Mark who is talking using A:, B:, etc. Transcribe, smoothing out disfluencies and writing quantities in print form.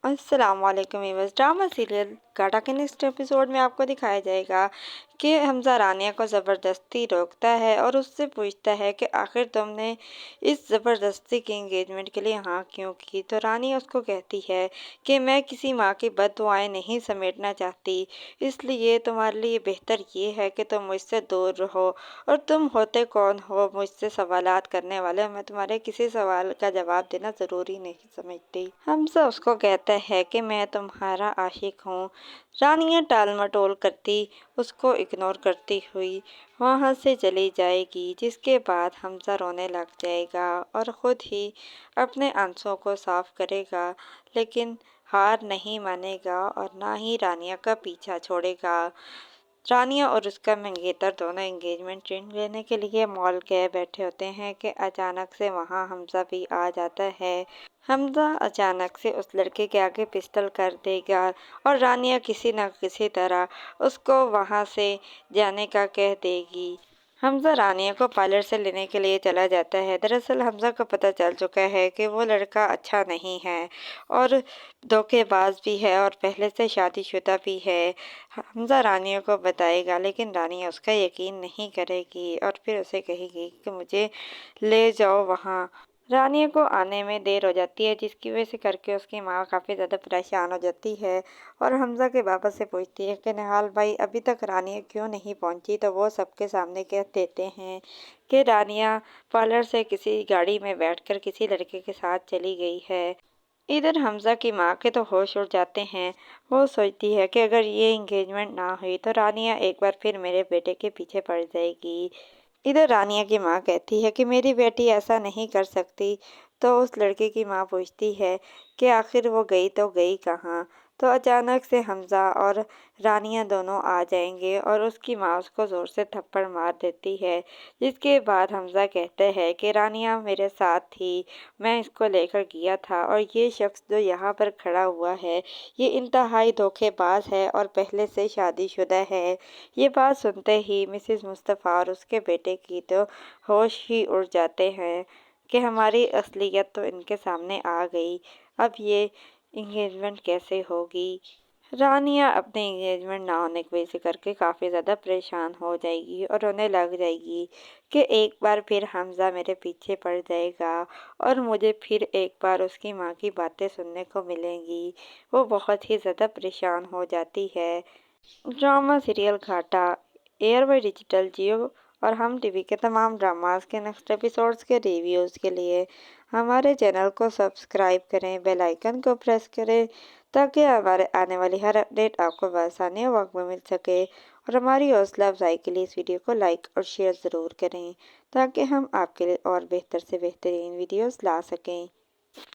A: अस्सलाम वालेकुम viewers. Drama serial गाटा के नेक्स्ट एपिसोड में आपको दिखाया जाएगा कि हमजा रानिया को ज़बरदस्ती रोकता है और उससे पूछता है कि आखिर तुमने इस ज़बरदस्ती की एंगेजमेंट के लिए हाँ क्यों की। तो रानी उसको कहती है कि मैं किसी माँ की बददुआएं नहीं समेटना चाहती, इसलिए तुम्हारे लिए बेहतर ये है कि तुम मुझसे दूर रहो। और तुम होते कौन हो मुझसे सवालात करने वाले, मैं तुम्हारे किसी सवाल का जवाब देना ज़रूरी नहीं समझती। हमजा उसको कहता है कि मैं तुम्हारा आशिक हूँ। रानियाँ टाल मटोल करती उसको इग्नोर करती हुई वहाँ से चली जाएगी, जिसके बाद हमजा रोने लग जाएगा और ख़ुद ही अपने आंसुओं को साफ करेगा, लेकिन हार नहीं मानेगा और ना ही रानिया का पीछा छोड़ेगा। रानिया और उसका मंगेतर दोनों एंगेजमेंट रिंग लेने के लिए मॉल गए बैठे होते हैं कि अचानक से वहाँ हमजा भी आ जाता है। हमजा अचानक से उस लड़के के आगे पिस्टल कर देगा और रानिया किसी न किसी तरह उसको वहाँ से जाने का कह देगी। हमजा रानिया को पार्लर से लेने के लिए चला जाता है। दरअसल हमजा को पता चल चुका है कि वो लड़का अच्छा नहीं है और धोखेबाज भी है और पहले से शादीशुदा भी है। हमजा रानिया को बताएगा, लेकिन रानिया उसका यकीन नहीं करेगी और फिर उसे कहेगी कि मुझे ले जाओ वहाँ। रानिया को आने में देर हो जाती है, जिसकी वजह से करके उसकी माँ काफ़ी ज़्यादा परेशान हो जाती है और हमजा के पापा से पूछती है कि निहाल भाई अभी तक रानिया क्यों नहीं पहुँची। तो वो सबके सामने कह देते हैं कि रानिया पार्लर से किसी गाड़ी में बैठकर किसी लड़के के साथ चली गई है। इधर हमजा की माँ के तो होश उड़ जाते हैं। वो सोचती है कि अगर ये एंगेजमेंट ना हुई तो रानिया एक बार फिर मेरे बेटे के पीछे पड़ जाएगी। इधर रानिया की माँ कहती है कि मेरी बेटी ऐसा नहीं कर सकती। तो उस लड़के की माँ पूछती है कि आखिर वो गई तो गई कहाँ। तो अचानक से हमजा और रानिया दोनों आ जाएंगे और उसकी माँ उसको ज़ोर से थप्पड़ मार देती है, जिसके बाद हमजा कहते हैं कि रानिया मेरे साथ थी, मैं इसको लेकर गया था और ये शख्स जो यहाँ पर खड़ा हुआ है ये इंतहाई धोखेबाज है और पहले से शादीशुदा है। ये बात सुनते ही मिसेस मुस्तफ़ा और उसके बेटे की तो होश ही उड़ जाते हैं कि हमारी असलियत तो इनके सामने आ गई, अब ये इंगेजमेंट कैसे होगी। रानिया अपने इंगेजमेंट ना होने की वजह से करके काफ़ी ज़्यादा परेशान हो जाएगी और रोने लग जाएगी कि एक बार फिर हमजा मेरे पीछे पड़ जाएगा और मुझे फिर एक बार उसकी माँ की बातें सुनने को मिलेंगी। वो बहुत ही ज़्यादा परेशान हो जाती है। ड्रामा सीरियल घाटा एयर बाय डिजिटल जियो और हम टीवी के तमाम ड्रामास के नेक्स्ट एपिसोड्स के रिव्यूज़ के लिए हमारे चैनल को सब्सक्राइब करें, बेल आइकन को प्रेस करें ताकि हमारे आने वाली हर अपडेट आपको बआसानी वक्त में मिल सके। और हमारी हौसला अफजाई के लिए इस वीडियो को लाइक और शेयर ज़रूर करें ताकि हम आपके लिए और बेहतर से बेहतरीन वीडियोस ला सकें।